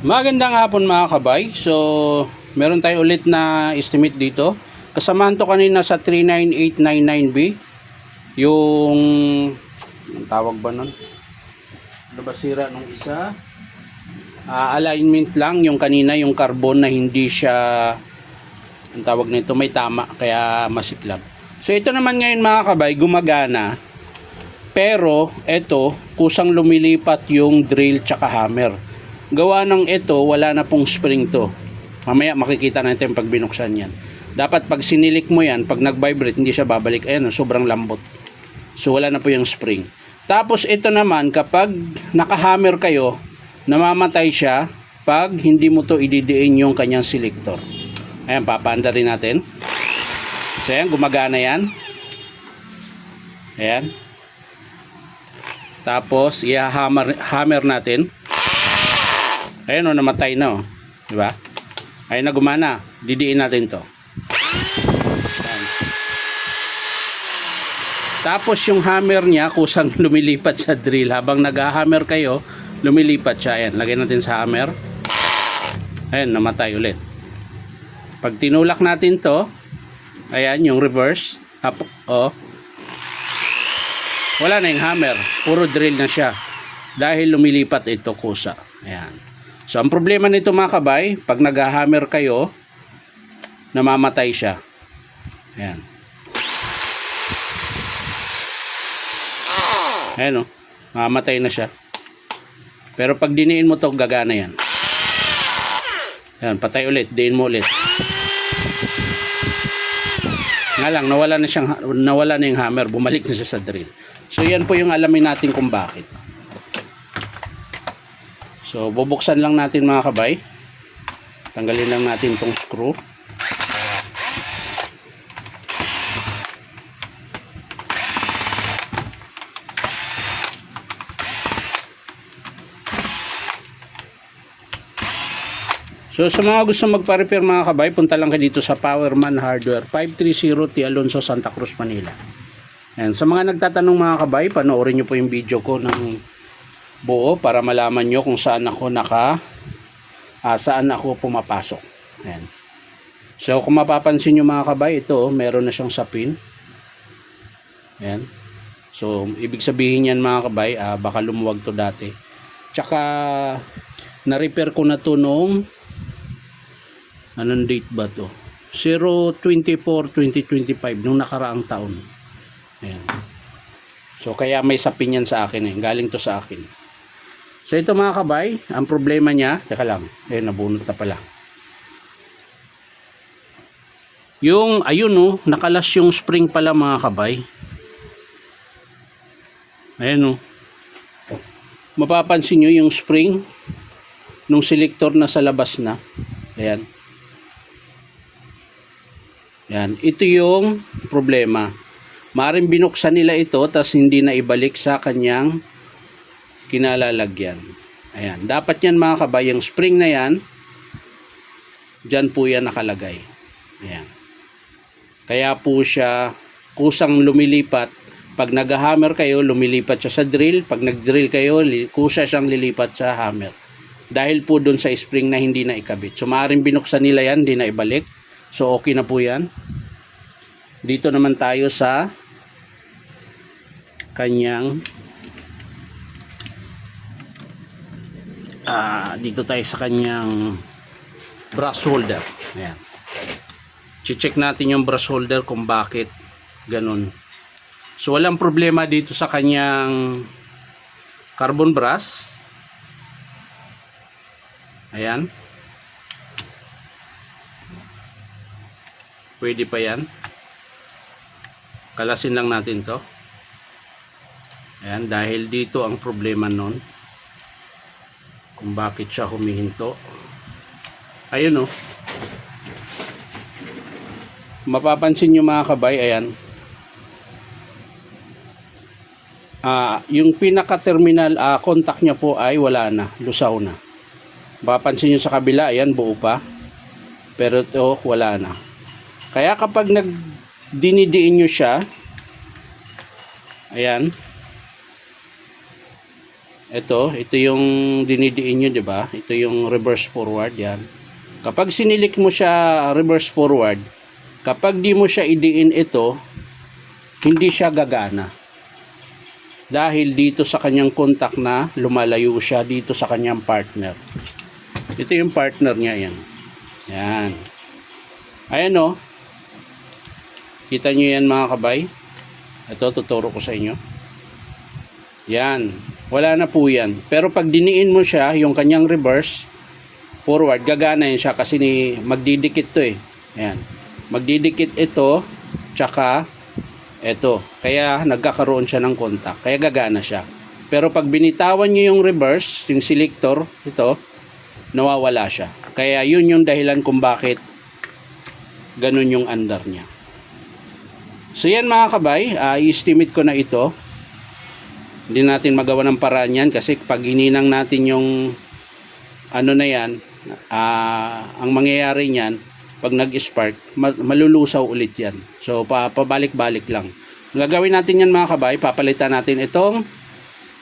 Magandang hapon mga kabay. So, meron tayo ulit na estimate dito. Kasamahan to kanina sa 39899B. Yung ang tawag ba nun? Ano ba sira nung isa? Alignment lang yung kanina, yung carbon na hindi siya, ang tawag nito, may tama, kaya masiklab. So, ito naman ngayon mga kabay, gumagana. Pero, ito, kusang lumilipat yung drill tsaka hammer. Gawa ng ito, wala na pong spring to. Mamaya makikita natin pag binuksan yan. Dapat pag sinilik mo yan, pag nag-vibrate, hindi siya babalik. Ayan, sobrang lambot. So wala na po yung spring. Tapos ito naman, kapag nakahammer kayo, namamatay siya pag hindi mo to ididiin yung kanyang selector. Ayan, papaanda rin natin. So ayan, gumagana yan. Ayan. Tapos, i-hammer natin. Ayan o, namatay na o. Diba? Ayun na, gumana. Didiin natin to. Ayan. Tapos yung hammer niya, kusang lumilipat sa drill. Habang nag-hammer kayo, lumilipat siya. Ayan, lagay natin sa hammer. Ayan, namatay ulit. Pag tinulak natin to, ayan, yung reverse. Wala na yung hammer. Puro drill na siya. Dahil lumilipat ito kusa. Ayan. So, ang problema nito mga kabay, pag nag-hammer kayo, namamatay siya. Ayan. Ayan o, namamatay na siya. Pero pag diniin mo to, gagana yan. Ayan, patay ulit, diin mo ulit. Nga lang, nawala na yung hammer, bumalik na siya sa drill. So, yan po yung alamin natin kung bakit. So, bubuksan lang natin mga kabay. Tanggalin lang natin itong screw. So, sa mga gusto magpa-repair mga kabay, punta lang kayo dito sa Powerman Hardware, 530 T. Alonso, Santa Cruz, Manila. And sa mga nagtatanong mga kabay, panoorin nyo po yung video ko ng buo para malaman nyo kung saan ako saan ako pumapasok. Ayan. So kung mapapansin nyo mga kabay, ito meron na siyang sapin. Ayan. So ibig sabihin yan mga kabay, baka lumuwag to dati. Tsaka na-repair ko na to nung anong date ba to? 0/24/2025 nung nakaraang taon. Ayan. So kaya may sapin yan sa akin galing to sa akin. So ito mga kabay, ang problema niya, teka lang, nabunot na pala. Yung, ayun nakalas yung spring pala mga kabay. Ayan mapapansin nyo yung spring nung selector na sa labas na. Ayan. Ayan, ito yung problema. Maaaring binuksan nila ito, tas hindi na ibalik sa kanyang kinalalagyan. Ayan. Dapat yan mga kabay, yung spring na yan, dyan po yan nakalagay. Ayan. Kaya po siya kusang lumilipat. Pag nag-hammer kayo, lumilipat siya sa drill. Pag nag-drill kayo, kusa siyang lilipat sa hammer. Dahil po dun sa spring na hindi na ikabit. So maaaring binuksan nila yan, hindi na ibalik. So okay na po yan. Dito naman tayo sa kanyang dito tayo sa kanyang brush holder. Ayan. Check natin yung brush holder kung bakit ganun. So walang problema dito sa kanyang carbon brush. Ayan. Pwede pa yan. Kalasin lang natin to. Ayan, dahil dito ang problema nun. Kung bakit siya humihinto. Ayun mapapansin nyo mga kabay, ayan. Yung pinaka-terminal contact niya po ay wala na, lusaw na. Mapapansin nyo sa kabila, ayan, buo pa. Pero ito, wala na. Kaya kapag dinidiin nyo siya, ayan, ito yung dinidiin nyo, di ba? Ito yung reverse forward, yan. Kapag sinilik mo siya reverse forward, kapag di mo siya idiin ito, hindi siya gagana. Dahil dito sa kanyang contact na lumalayo siya dito sa kanyang partner. Ito yung partner niya, yan. Yan. Ayan o. Kita nyo yan mga kabay. Ito, tuturo ko sa inyo. Yan. Wala na po yan. Pero pag diniin mo siya, yung kanyang reverse forward, gagana yan siya kasi magdidikit to eh. Ayan. Magdidikit ito, tsaka ito. Kaya nagkakaroon siya ng contact. Kaya gagana siya. Pero pag binitawan nyo yung reverse, yung selector, ito, nawawala siya. Kaya yun yung dahilan kung bakit ganun yung under niya. So yan mga kabay, i-estimate ko na ito. Hindi natin magawa ng paraan yan kasi pag ininang natin yung ano na yan, ang mangyayari niyan, pag nag-spark, malulusaw ulit yan. So pabalik-balik lang. Ang gagawin natin yan mga kabay, papalitan natin itong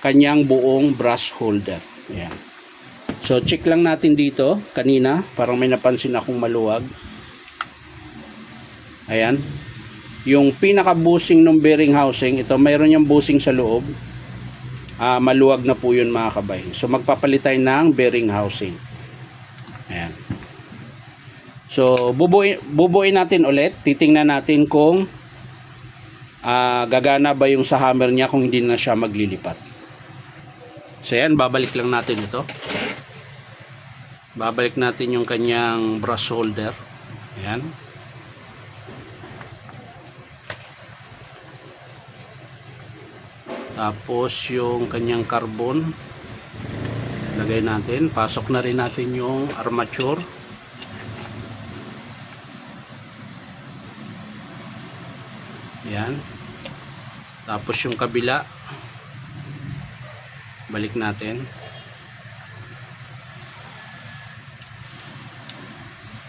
kanyang buong brush holder. Ayan. So check lang natin dito, kanina, parang may napansin akong maluwag. Ayan. Yung pinaka-bushing ng bearing housing, ito mayroon yung bushing sa loob. Maluwag na po yun mga kabay. So magpapalit tayo ng bearing housing. Ayan. So bubuin natin ulit. Titingnan natin kung gagana ba yung sa hammer niya kung hindi na siya maglilipat. So ayan, babalik lang natin ito. Babalik natin yung kanyang brush holder. Ayan. Tapos yung kanyang carbon lagay natin, pasok na rin natin yung armature. Yan. Tapos yung kabila balik natin.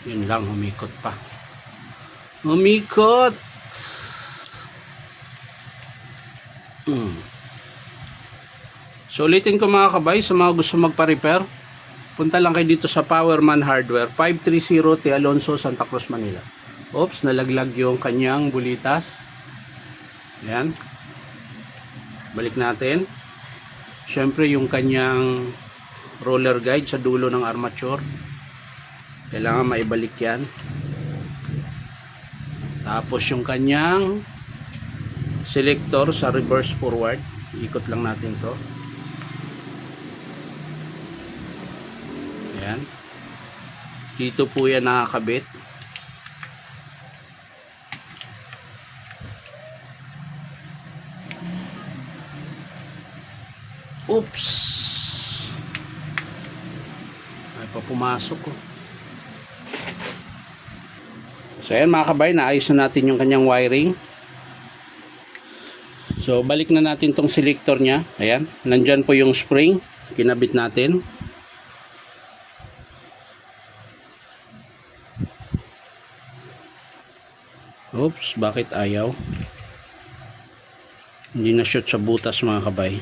Yun lang, humikot pa. Humikot. So ulitin ko mga kabay, sa mga gusto magpa-repair, punta lang kayo dito sa Powerman Hardware, 530 T. Alonso, Santa Cruz, Manila. Oops, nalaglag yung kanyang bulitas. Yan. Balik natin. Siyempre yung kanyang roller guide sa dulo ng armature, kailangan maibalik yan. Tapos yung kanyang selector sa reverse forward, ikot lang natin to. Ayan. Dito po yan nakakabit. Oops, ay pa pumasok ko. So ayan mga kabay, naayos na natin yung kanyang wiring. So balik na natin tong selector nya. Ayan, nandyan po yung spring, kinabit natin. Oops, bakit ayaw? Hindi na shoot sa butas mga kabay.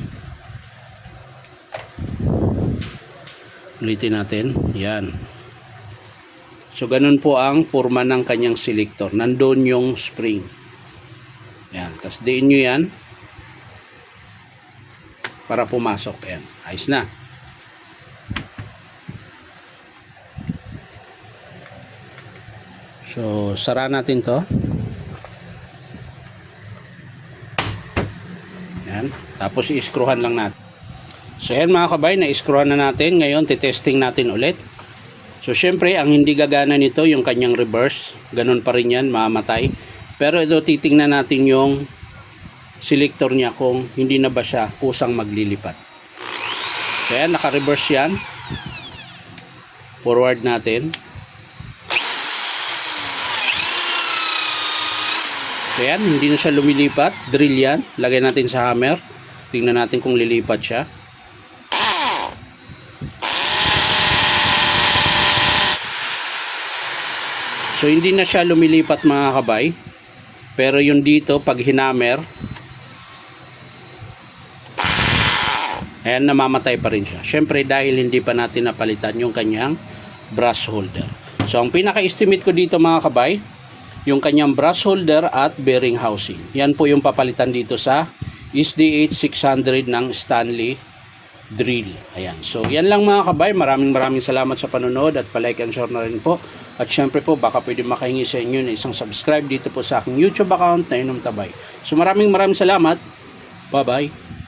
Ulitin natin. Yan. So ganun po ang forma ng kanyang selector. Nandun yung spring. Yan. Tapos diin nyo yan para pumasok. Yan. Ayos na. So sara natin to. Yan. Tapos i-screwhan lang natin. So yan mga kabay, na-screwhan na natin. Ngayon titesting natin ulit. So syempre ang hindi gagana nito yung kanyang reverse. Ganun pa rin yan, mamamatay. Pero ito titingnan natin yung selector niya kung hindi na ba siya kusang maglilipat. So yan, naka-reverse yan. Forward natin. So yan, hindi na siya lumilipat. Drill yan. Lagay natin sa hammer. Tingnan natin kung lilipat siya. So hindi na siya lumilipat mga kabay. Pero yung dito pag hinammer, Ayan, namamatay pa rin siya. Syempre dahil hindi pa natin napalitan yung kanyang brush holder. So ang pinaka-estimate ko dito mga kabay, yung kanyang brush holder at bearing housing. Yan po yung papalitan dito sa SDH 600 ng Stanley drill. Ayan. So yan lang mga kabay. Maraming salamat sa panonood at palike and share na rin po. At syempre po baka pwede makahingi sa inyo na isang subscribe dito po sa aking YouTube account na Inom Tabay. So maraming salamat. Bye bye.